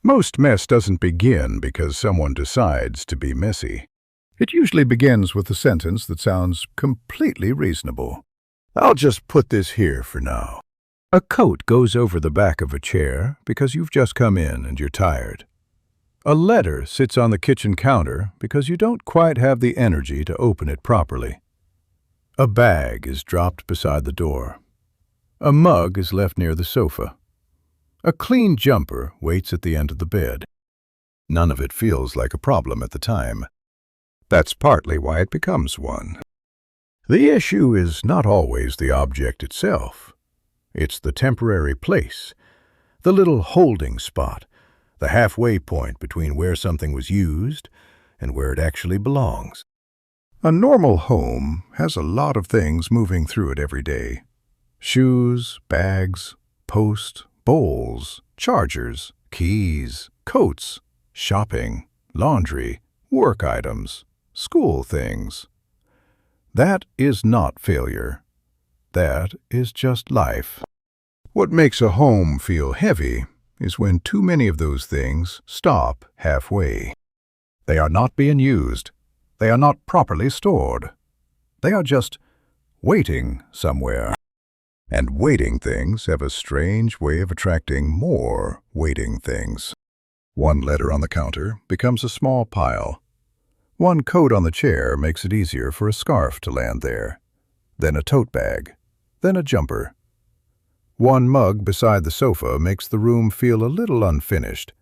Most mess doesn't begin because someone decides to be messy. It usually begins with a sentence that sounds completely reasonable. I'll just put this here for now. A coat goes over the back of a chair because you've just come in and you're tired. A letter sits on the kitchen counter because you don't quite have the energy to open it properly. A bag is dropped beside the door. A mug is left near the sofa. A clean jumper waits at the end of the bed. None of it feels like a problem at the time. That's partly why it becomes one. The issue is not always the object itself. It's the temporary place, the little holding spot, the halfway point between where something was used and where it actually belongs. A normal home has a lot of things moving through it every day. Shoes, bags, posts, bowls, chargers, keys, coats, shopping, laundry, work items, school things. That is not failure. That is just life. What makes a home feel heavy is when too many of those things stop halfway. They are not being used. They are not properly stored. They are just waiting somewhere. And waiting things have a strange way of attracting more waiting things. One letter on the counter becomes a small pile. One coat on the chair makes it easier for a scarf to land there. Then a tote bag. Then a jumper. One mug beside the sofa makes the room feel a little unfinished,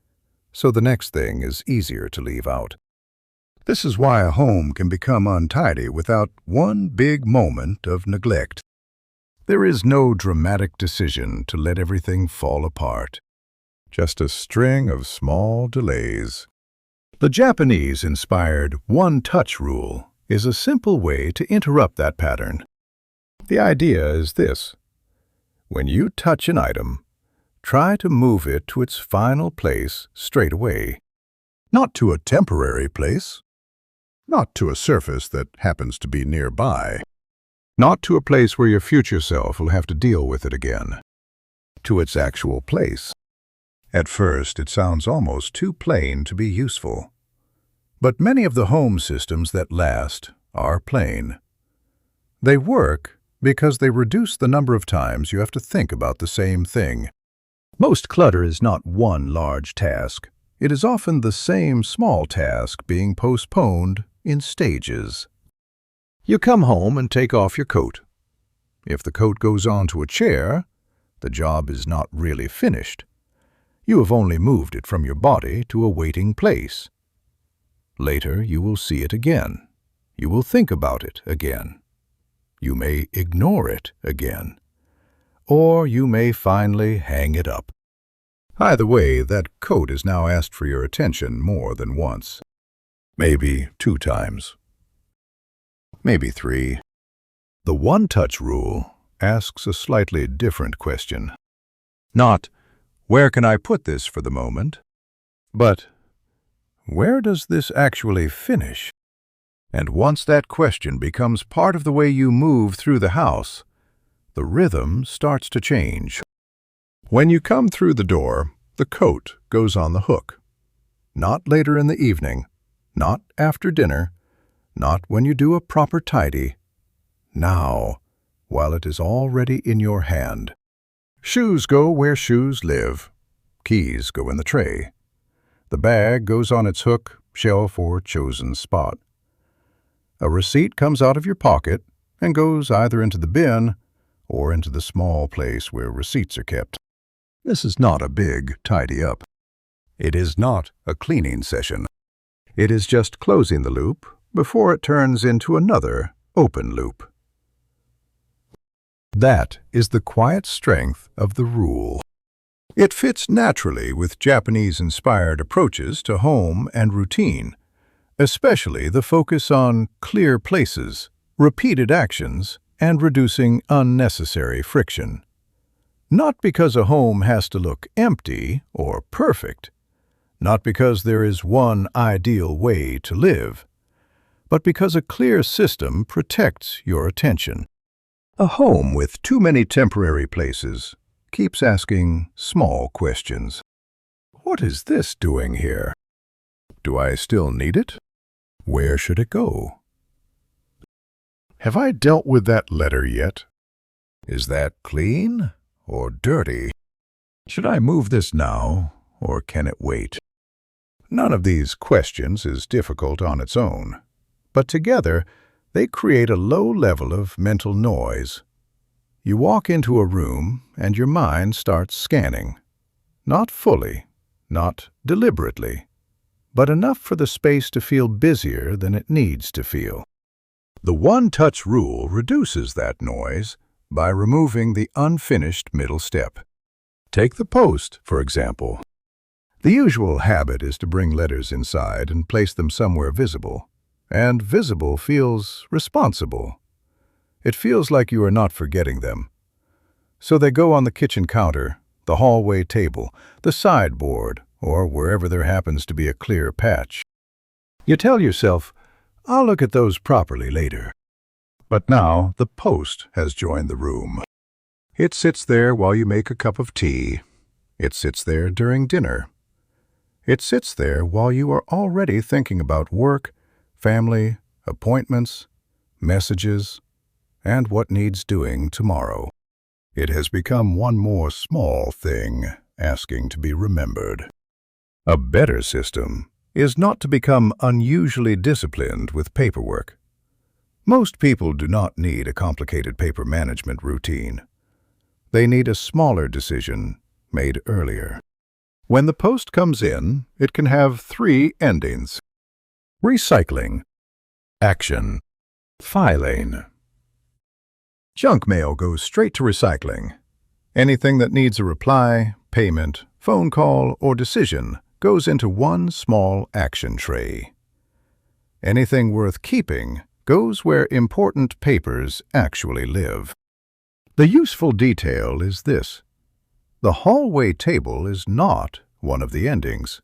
so the next thing is easier to leave out. This is why a home can become untidy without one big moment of neglect. There is no dramatic decision to let everything fall apart. Just a string of small delays. The Japanese-inspired one-touch rule is a simple way to interrupt that pattern. The idea is this. When you touch an item, try to move it to its final place straight away. Not to a temporary place. Not to a surface that happens to be nearby. Not to a place where your future self will have to deal with it again. To its actual place. At first, it sounds almost too plain to be useful. But many of the home systems that last are plain. They work because they reduce the number of times you have to think about the same thing. Most clutter is not one large task. It is often the same small task being postponed in stages. You come home and take off your coat. If the coat goes onto a chair, the job is not really finished. You have only moved it from your body to a waiting place. Later, you will see it again. You will think about it again. You may ignore it again. Or you may finally hang it up. Either way, that coat has now asked for your attention more than once. Maybe 2 times. Maybe 3. The one-touch rule asks a slightly different question. Not, where can I put this for the moment? But, where does this actually finish? And once that question becomes part of the way you move through the house, the rhythm starts to change. When you come through the door, the coat goes on the hook. Not later in the evening, not after dinner, not when you do a proper tidy. Now, while it is already in your hand. Shoes go where shoes live. Keys go in the tray. The bag goes on its hook, shelf, or chosen spot. A receipt comes out of your pocket and goes either into the bin or into the small place where receipts are kept. This is not a big tidy up. It is not a cleaning session. It is just closing the loop before it turns into another open loop. That is the quiet strength of the rule. It fits naturally with Japanese-inspired approaches to home and routine, especially the focus on clear places, repeated actions, and reducing unnecessary friction. Not because a home has to look empty or perfect, not because there is one ideal way to live, but because a clear system protects your attention. A home with too many temporary places keeps asking small questions. What is this doing here? Do I still need it? Where should it go? Have I dealt with that letter yet? Is that clean or dirty? Should I move this now, or can it wait? None of these questions is difficult on its own, but together they create a low level of mental noise. You walk into a room and your mind starts scanning. Not fully, not deliberately, but enough for the space to feel busier than it needs to feel. The one-touch rule reduces that noise by removing the unfinished middle step. Take the post, for example. The usual habit is to bring letters inside and place them somewhere visible. And visible feels responsible. It feels like you are not forgetting them. So they go on the kitchen counter, the hallway table, the sideboard, or wherever there happens to be a clear patch. You tell yourself, I'll look at those properly later. But now the post has joined the room. It sits there while you make a cup of tea. It sits there during dinner. It sits there while you are already thinking about work, family, appointments, messages, and what needs doing tomorrow. It has become one more small thing asking to be remembered. A better system is not to become unusually disciplined with paperwork. Most people do not need a complicated paper management routine. They need a smaller decision made earlier. When the post comes in, it can have 3 endings: recycling, action, filing. Junk mail goes straight to recycling. Anything that needs a reply, payment, phone call, or decision goes into one small action tray. Anything worth keeping goes where important papers actually live. The useful detail is this: the hallway table is not one of the endings.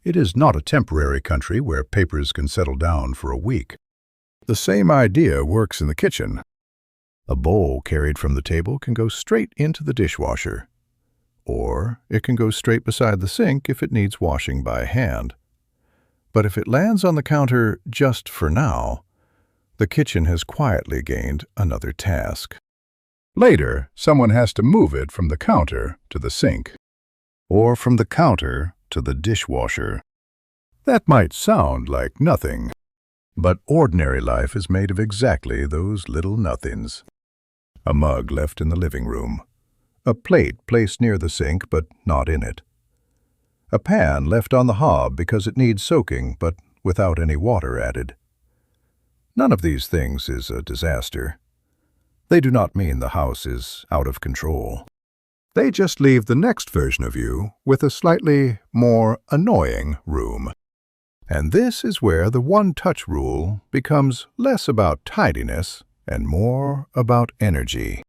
It is not a temporary country where papers can settle down for a week. The same idea works in the kitchen. A bowl carried from the table can go straight into the dishwasher, or it can go straight beside the sink if it needs washing by hand. But if it lands on the counter just for now, the kitchen has quietly gained another task. Later, someone has to move it from the counter to the sink, or from the counter to the dishwasher. That might sound like nothing, but ordinary life is made of exactly those little nothings. A mug left in the living room. A plate placed near the sink but not in it. A pan left on the hob because it needs soaking but without any water added. None of these things is a disaster. They do not mean the house is out of control. They just leave the next version of you with a slightly more annoying room. And this is where the one-touch rule becomes less about tidiness and more about energy.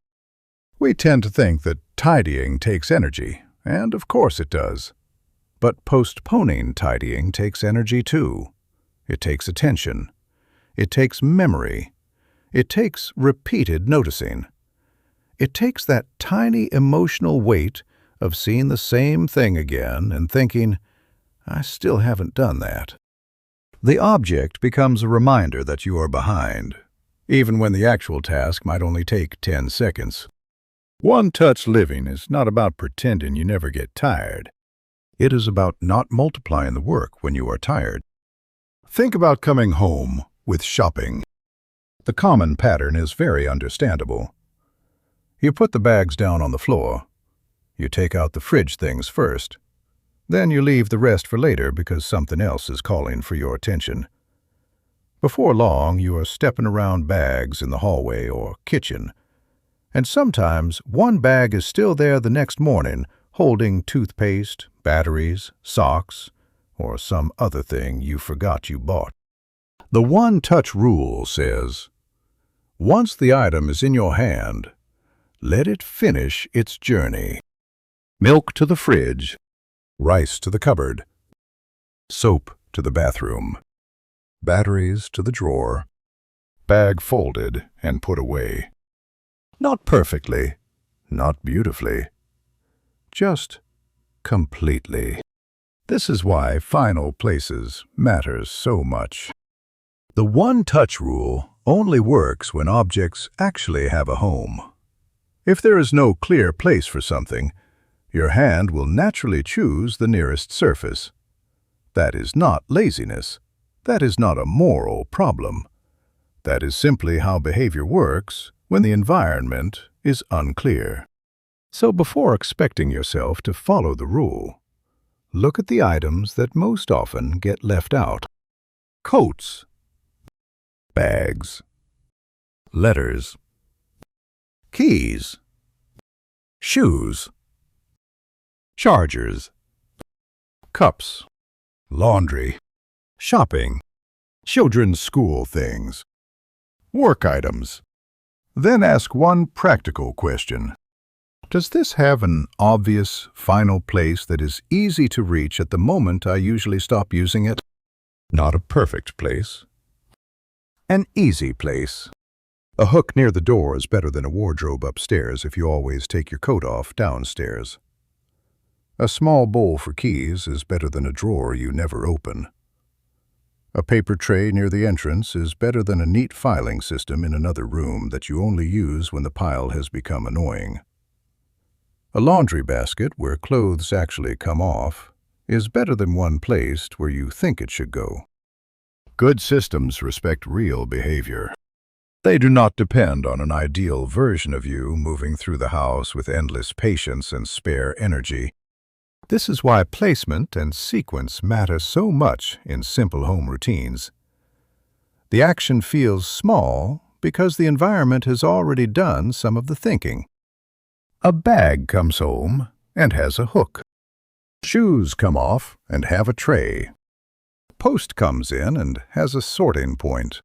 We tend to think that tidying takes energy, and of course it does. But postponing tidying takes energy too. It takes attention. It takes memory. It takes repeated noticing. It takes that tiny emotional weight of seeing the same thing again and thinking, I still haven't done that. The object becomes a reminder that you are behind, even when the actual task might only take 10 seconds. One-touch living is not about pretending you never get tired. It is about not multiplying the work when you are tired. Think about coming home with shopping. The common pattern is very understandable. You put the bags down on the floor. You take out the fridge things first. Then you leave the rest for later because something else is calling for your attention. Before long, you are stepping around bags in the hallway or kitchen. And sometimes one bag is still there the next morning, holding toothpaste, batteries, socks, or some other thing you forgot you bought. The one-touch rule says, once the item is in your hand, let it finish its journey. Milk to the fridge, rice to the cupboard, soap to the bathroom, batteries to the drawer, bag folded and put away. Not perfectly, not beautifully, just completely. This is why final places matters so much. The one-touch rule only works when objects actually have a home. If there is no clear place for something, your hand will naturally choose the nearest surface. That is not laziness. That is not a moral problem. That is simply how behavior works when the environment is unclear. So before expecting yourself to follow the rule, look at the items that most often get left out. Coats, bags, letters, keys, shoes, chargers, cups, laundry, shopping, children's school things, work items. Then ask one practical question. Does this have an obvious final place that is easy to reach at the moment I usually stop using it? Not a perfect place. An easy place. A hook near the door is better than a wardrobe upstairs if you always take your coat off downstairs. A small bowl for keys is better than a drawer you never open. A paper tray near the entrance is better than a neat filing system in another room that you only use when the pile has become annoying. A laundry basket where clothes actually come off is better than one placed where you think it should go. Good systems respect real behavior. They do not depend on an ideal version of you moving through the house with endless patience and spare energy. This is why placement and sequence matter so much in simple home routines. The action feels small because the environment has already done some of the thinking. A bag comes home and has a hook. Shoes come off and have a tray. Post comes in and has a sorting point.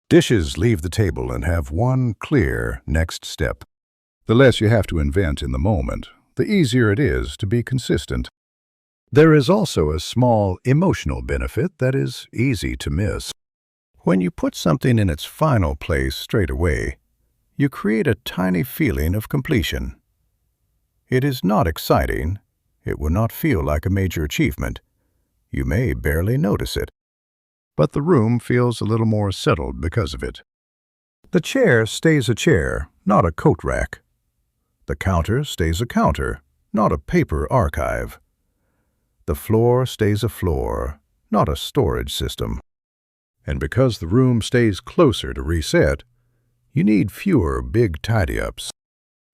Dishes leave the table and have one clear next step. The less you have to invent in the moment, the easier it is to be consistent. There is also a small emotional benefit that is easy to miss. When you put something in its final place straight away, you create a tiny feeling of completion. It is not exciting. It will not feel like a major achievement. You may barely notice it. But the room feels a little more settled because of it. The chair stays a chair, not a coat rack. The counter stays a counter, not a paper archive. The floor stays a floor, not a storage system. And because the room stays closer to reset, you need fewer big tidy-ups.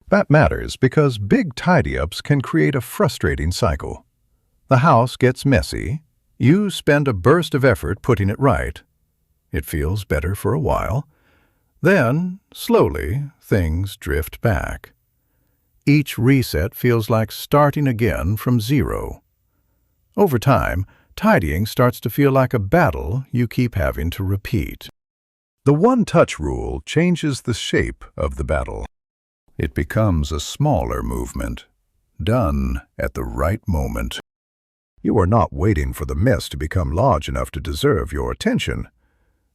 That matters because big tidy-ups can create a frustrating cycle. The house gets messy. You spend a burst of effort putting it right. It feels better for a while. Then, slowly, things drift back. Each reset feels like starting again from zero. Over time, tidying starts to feel like a battle you keep having to repeat. The one-touch rule changes the shape of the battle. It becomes a smaller movement, done at the right moment. You are not waiting for the mess to become large enough to deserve your attention.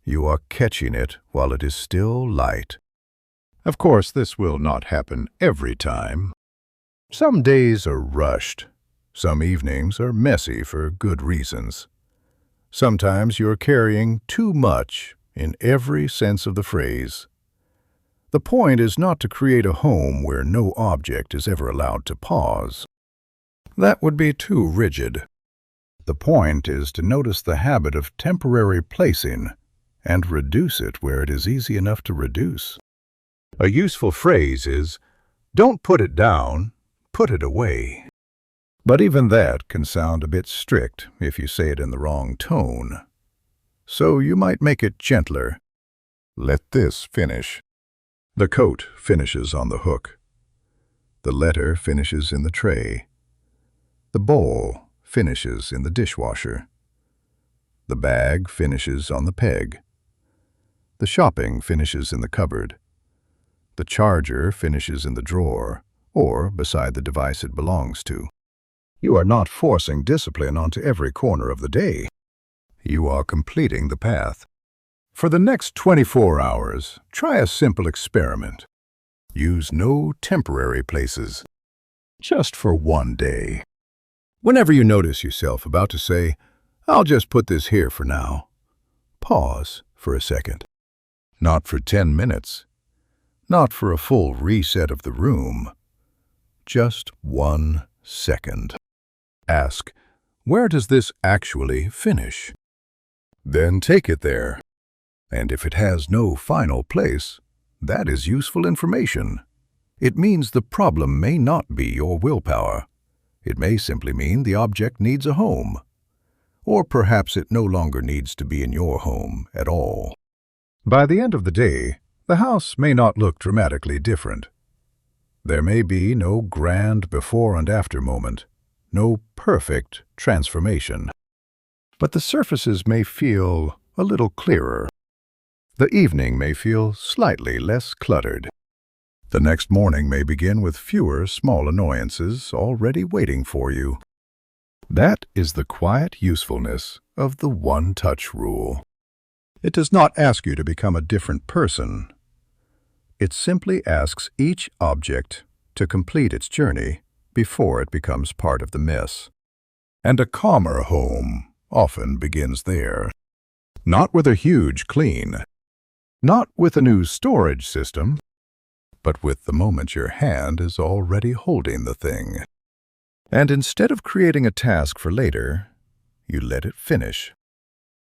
You are catching it while it is still light. Of course, this will not happen every time. Some days are rushed. Some evenings are messy for good reasons. Sometimes you are carrying too much in every sense of the phrase. The point is not to create a home where no object is ever allowed to pause. That would be too rigid. The point is to notice the habit of temporary placing and reduce it where it is easy enough to reduce. A useful phrase is, "Don't put it down, put it away." But even that can sound a bit strict if you say it in the wrong tone. So you might make it gentler. Let this finish. The coat finishes on the hook. The letter finishes in the tray. The bowl finishes in the dishwasher. The bag finishes on the peg. The shopping finishes in the cupboard. The charger finishes in the drawer, or beside the device it belongs to. You are not forcing discipline onto every corner of the day. You are completing the path. For the next 24 hours, try a simple experiment. Use no temporary places. Just for one day. Whenever you notice yourself about to say, "I'll just put this here for now," pause for a second. Not for 10 minutes. Not for a full reset of the room. Just 1 second. Ask, where does this actually finish? Then take it there. And if it has no final place, that is useful information. It means the problem may not be your willpower. It may simply mean the object needs a home. Or perhaps it no longer needs to be in your home at all. By the end of the day, the house may not look dramatically different. There may be no grand before and after moment, no perfect transformation. But the surfaces may feel a little clearer. The evening may feel slightly less cluttered. The next morning may begin with fewer small annoyances already waiting for you. That is the quiet usefulness of the one-touch rule. It does not ask you to become a different person. It simply asks each object to complete its journey before it becomes part of the mess. And a calmer home often begins there. Not with a huge clean, not with a new storage system, but with the moment your hand is already holding the thing. And instead of creating a task for later, you let it finish